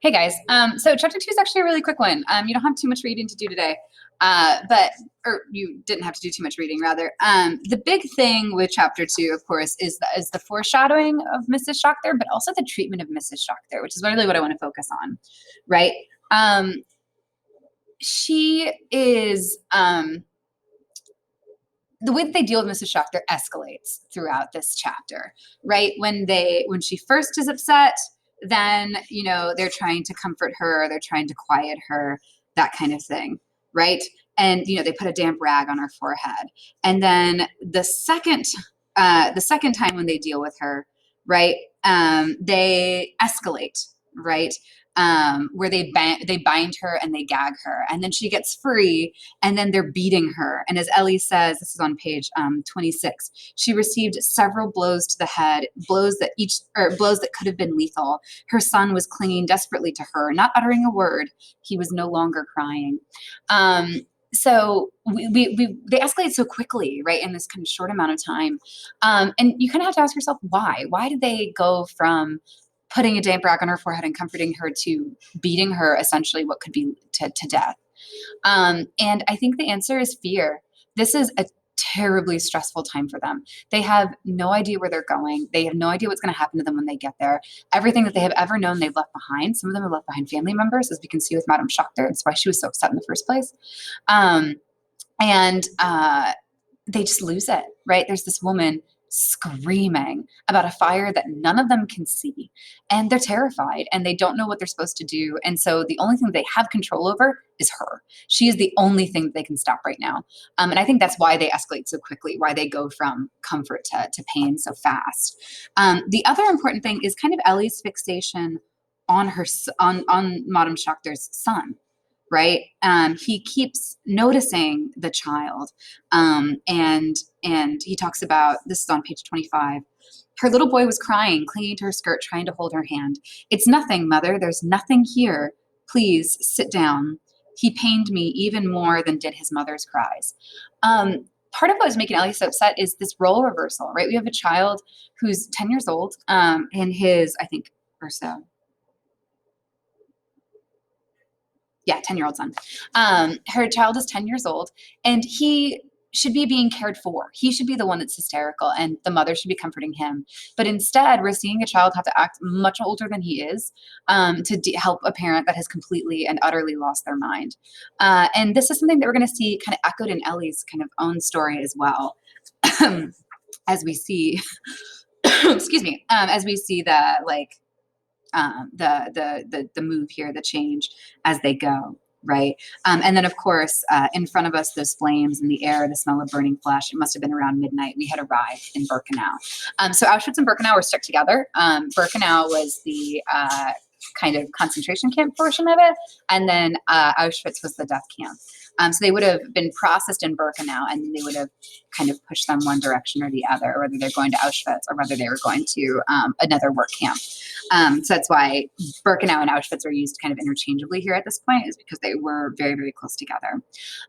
Hey guys. So chapter 2 is actually a really quick one. You don't have too much reading to do today, or you didn't have to do too much reading, rather. The big thing with chapter 2, of course, is the foreshadowing of Mrs. Shockter, but also the treatment of Mrs. Shockter, which is really what I want to focus on, right? She is the way that they deal with Mrs. Shockter escalates throughout this chapter, right? When she first is upset, then they're trying to comfort her, they're trying to quiet her, that kind of thing, right? And they put a damp rag on her forehead, and then the second time when they deal with her, right, they escalate, right? Where they bind her and they gag her, and then she gets free, and then they're beating her. And as Ellie says, this is on page 26, she received several blows to the head, blows that could have been lethal. Her son was clinging desperately to her, not uttering a word. He was no longer crying. So they escalate so quickly, right, in this kind of short amount of time. And you kind of have to ask yourself, why? Why did they go from putting a damp rag on her forehead and comforting her to beating her, essentially what could be to death? And I think the answer is fear. This is a terribly stressful time for them. They have no idea where they're going. They have no idea what's going to happen to them when they get there. Everything that they have ever known, they've left behind. Some of them have left behind family members, as we can see with Madame Shockter. That's why she was so upset in the first place. And they just lose it, right? There's this woman screaming about a fire that none of them can see, and they're terrified and they don't know what they're supposed to do. And so the only thing they have control over is her. She is the only thing that they can stop right now. And I think that's why they escalate so quickly, why they go from comfort to pain so fast. The other important thing is kind of Ellie's fixation on on Madame Schachter's son, right? He keeps noticing the child, and he talks about, this is on page 25. Her little boy was crying, clinging to her skirt, trying to hold her hand. It's nothing, mother. There's nothing here. Please sit down. He pained me even more than did his mother's cries. Part of what was making Ellie so upset is this role reversal, right? We have a child who's 10 years old, and his, I think, or so, yeah, 10-year-old son. Her child is 10 years old, and he should be being cared for. He should be the one that's hysterical, and the mother should be comforting him. But instead, we're seeing a child have to act much older than he is, to help a parent that has completely and utterly lost their mind. And this is something that we're going to see kind of echoed in Ellie's kind of own story as well. As we see, excuse me, as we see the move here, the change as they go, right? And then, of course, in front of us, those flames in the air, the smell of burning flesh. It must have been around midnight. We had arrived in Birkenau. So Auschwitz and Birkenau were stuck together. Birkenau was the kind of concentration camp portion of it, and then Auschwitz was the death camp. So they would have been processed in Birkenau, and then they would have kind of pushed them one direction or the other, whether they're going to Auschwitz or whether they were going to another work camp. So that's why Birkenau and Auschwitz are used kind of interchangeably here at this point, is because they were very, very close together.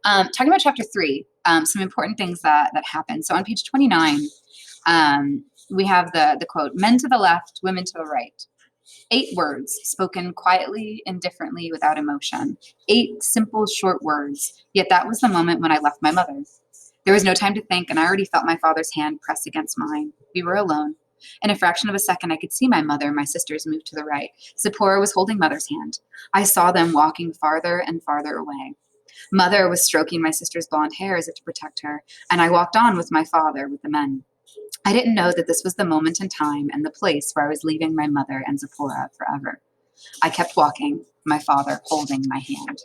Talking about chapter 3, some important things that happen. So on page 29, we have the quote, "Men to the left, women to the right." 8 words spoken quietly, indifferently, without emotion. 8 simple, short words. Yet that was the moment when I left my mother. There was no time to think, and I already felt my father's hand press against mine. We were alone. In a fraction of a second, I could see my mother and my sisters move to the right. Zipporah was holding mother's hand. I saw them walking farther and farther away. Mother was stroking my sister's blonde hair as if to protect her, and I walked on with my father, with the men. I didn't know that this was the moment in time and the place where I was leaving my mother and Zipporah forever. I kept walking, my father holding my hand.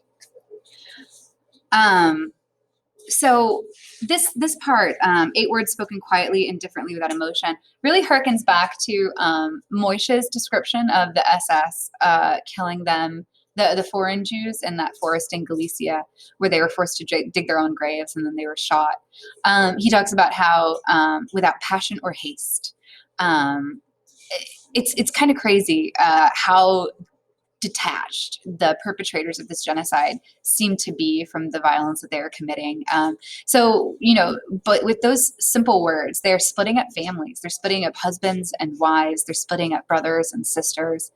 So this part, 8 words spoken quietly, indifferently, without emotion, really harkens back to Moishe's description of the SS killing them, the foreign Jews in that forest in Galicia, where they were forced to dig their own graves and then they were shot. He talks about how without passion or haste. It's kind of crazy how detached the perpetrators of this genocide seem to be from the violence that they are committing. So, but with those simple words, they're splitting up families. They're splitting up husbands and wives. They're splitting up brothers and sisters.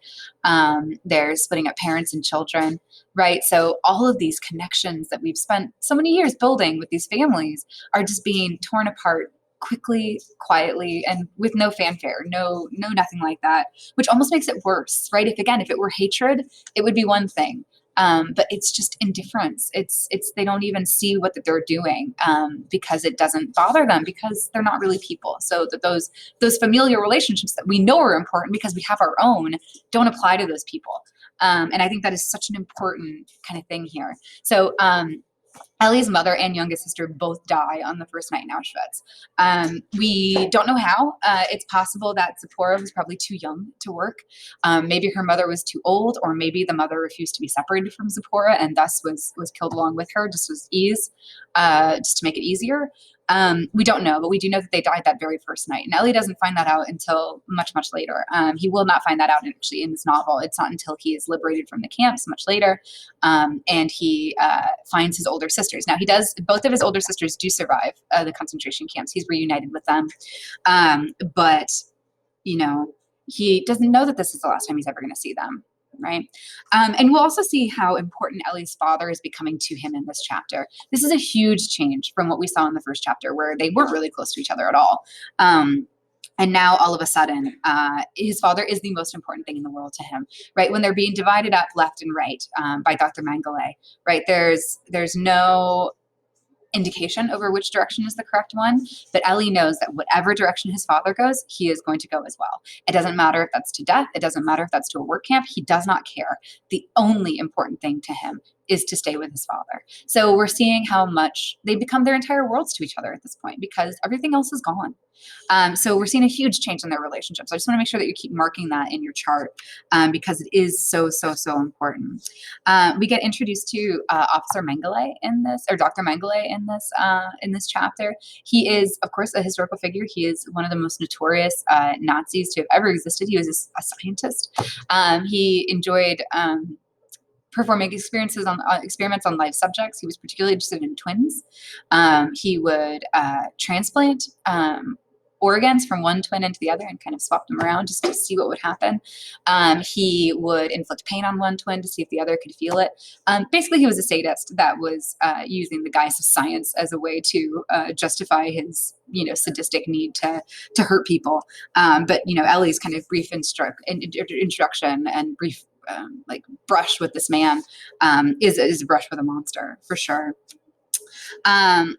They're splitting up parents and children, right? So all of these connections that we've spent so many years building with these families are just being torn apart quickly, quietly, and with no fanfare, nothing like that, which almost makes it worse, right? If it were hatred, it would be one thing. But it's just indifference. It's they don't even see what that they're doing, because it doesn't bother them, because they're not really people. So that those familial relationships that we know are important because we have our own don't apply to those people. And I think that is such an important kind of thing here. So Ellie's mother and youngest sister both die on the first night in Auschwitz. We don't know how. It's possible that Zipporah was probably too young to work. Maybe her mother was too old, or maybe the mother refused to be separated from Zipporah and thus was killed along with her, just as ease, just to make it easier. We don't know, but we do know that they died that very first night. And Ellie doesn't find that out until much, much later. He will not find that out actually in this novel. It's not until he is liberated from the camps much later, and he finds his older sisters. Now, both of his older sisters do survive the concentration camps. He's reunited with them. But, he doesn't know that this is the last time he's ever going to see them. Right. And we'll also see how important Ellie's father is becoming to him in this chapter. This is a huge change from what we saw in the first chapter, where they weren't really close to each other at all. And now all of a sudden, his father is the most important thing in the world to him, right? When they're being divided up left and right by Dr. Mengele, right? There's no indication over which direction is the correct one, but Ellie knows that whatever direction his father goes, he is going to go as well. It doesn't matter if that's to death. It doesn't matter if that's to a work camp. He does not care. The only important thing to him is to stay with his father. So we're seeing how much they become their entire worlds to each other at this point, because everything else is gone. So we're seeing a huge change in their relationships. I just want to make sure that you keep marking that in your chart, because it is so, so, so important. We get introduced to Officer Mengele in this, or Dr. Mengele in this chapter. He is, of course, a historical figure. He is one of the most notorious Nazis to have ever existed. He was a scientist. He enjoyed performing experiments on live subjects. He was particularly interested in twins. He would transplant organs from one twin into the other and kind of swap them around just to see what would happen. He would inflict pain on one twin to see if the other could feel it. Basically, he was a sadist that was using the guise of science as a way to justify his sadistic need to hurt people. But Ellie's kind of brief introduction and brief brush with this man is a brush with a monster for sure.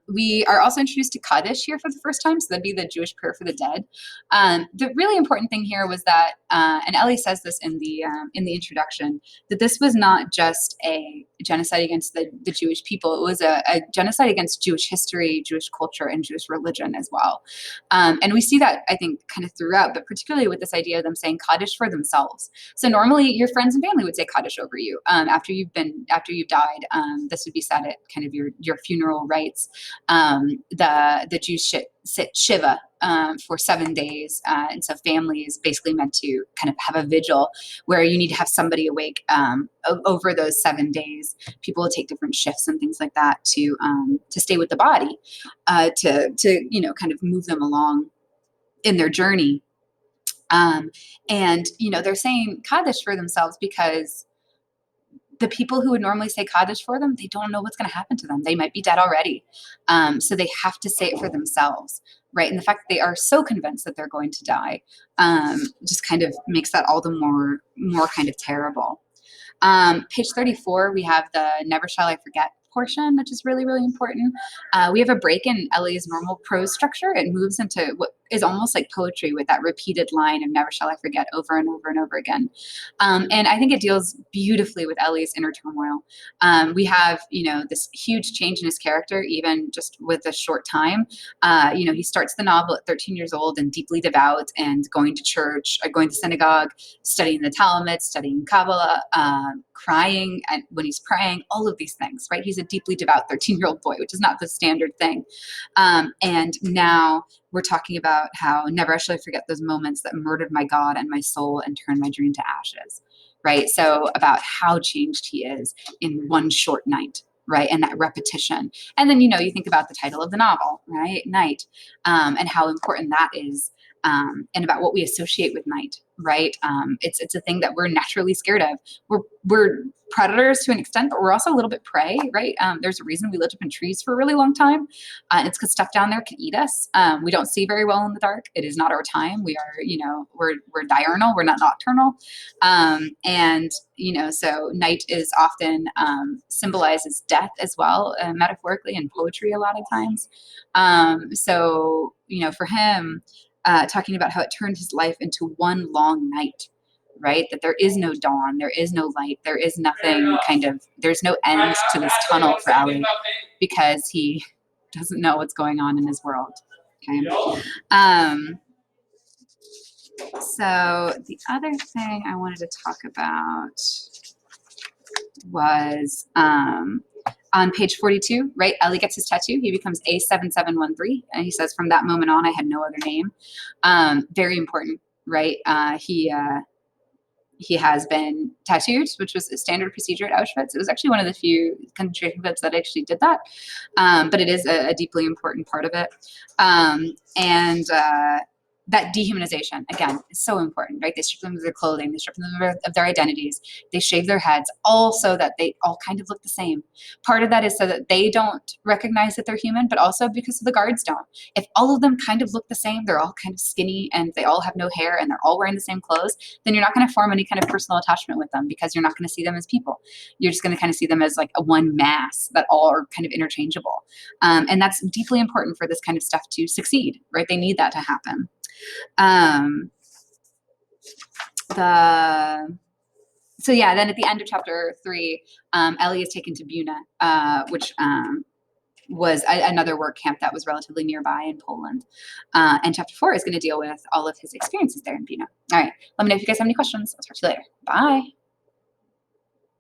We are also introduced to Kaddish here for the first time, so that'd be the Jewish prayer for the dead. The really important thing here was that, and Ellie says this in the introduction, that this was not just a genocide against the Jewish people. It was a genocide against Jewish history, Jewish culture, and Jewish religion as well. And we see that, I think, kind of throughout, but particularly with this idea of them saying Kaddish for themselves. So normally your friends and family would say Kaddish over you after you've died. This would be said at kind of your funeral rites. The Jews sit Shiva for 7 days. And so family is basically meant to kind of have a vigil where you need to have somebody awake over those 7 days. People will take different shifts and things like that to stay with the body, to kind of move them along in their journey. And they're saying Kaddish for themselves because the people who would normally say Kaddish for them, they don't know what's going to happen to them. They might be dead already. So they have to say it for themselves, right? And the fact that they are so convinced that they're going to die just kind of makes that all the more kind of terrible. Page 34, we have the Never Shall I Forget portion, which is really, really important. We have a break in Ellie's normal prose structure. It moves into what is almost like poetry with that repeated line of never shall I forget over and over and over again. And I think it deals beautifully with Ellie's inner turmoil. We have, this huge change in his character, even just with a short time. He starts the novel at 13 years old and deeply devout and going to church, going to synagogue, studying the Talmud, studying Kabbalah, crying when he's praying, all of these things, right? He's a deeply devout 13-year-old boy, which is not the standard thing. And now we're talking about how never shall I forget those moments that murdered my God and my soul and turned my dream to ashes, right? So about how changed he is in one short night, right? And that repetition. And then, you think about the title of the novel, right? Night, and how important that is, and about what we associate with night, right? It's a thing that we're naturally scared of. We're predators to an extent, but we're also a little bit prey, right? There's a reason we lived up in trees for a really long time. And it's because stuff down there can eat us. We don't see very well in the dark. It is not our time. We are, we're diurnal. We're not nocturnal. And, so night is often symbolizes death as well, metaphorically in poetry a lot of times. So, for him, talking about how it turned his life into one long night, right? That there is no dawn, there is no light, there is nothing there's no end to this tunnel for Ali because he doesn't know what's going on in his world. Okay. So the other thing I wanted to talk about was on page 42, right? Ellie gets his tattoo. He becomes A7713. And he says, from that moment on, I had no other name. Very important, right? He has been tattooed, which was a standard procedure at Auschwitz. It was actually one of the few concentration camps that actually did that. But it is a deeply important part of it. And that dehumanization, again, is so important, right? They strip them of their clothing, they strip them of their identities, they shave their heads, all so that they all kind of look the same. Part of that is so that they don't recognize that they're human, but also because the guards don't. If all of them kind of look the same, they're all kind of skinny and they all have no hair and they're all wearing the same clothes, then you're not going to form any kind of personal attachment with them because you're not going to see them as people. You're just going to kind of see them as like a one mass that all are kind of interchangeable. And that's deeply important for this kind of stuff to succeed, right? They need that to happen. So yeah, then at the end of chapter 3, Ellie is taken to Buna, which was another work camp that was relatively nearby in Poland. And chapter 4 is going to deal with all of his experiences there in Buna. All right, let me know if you guys have any questions. I'll talk to you later. Bye.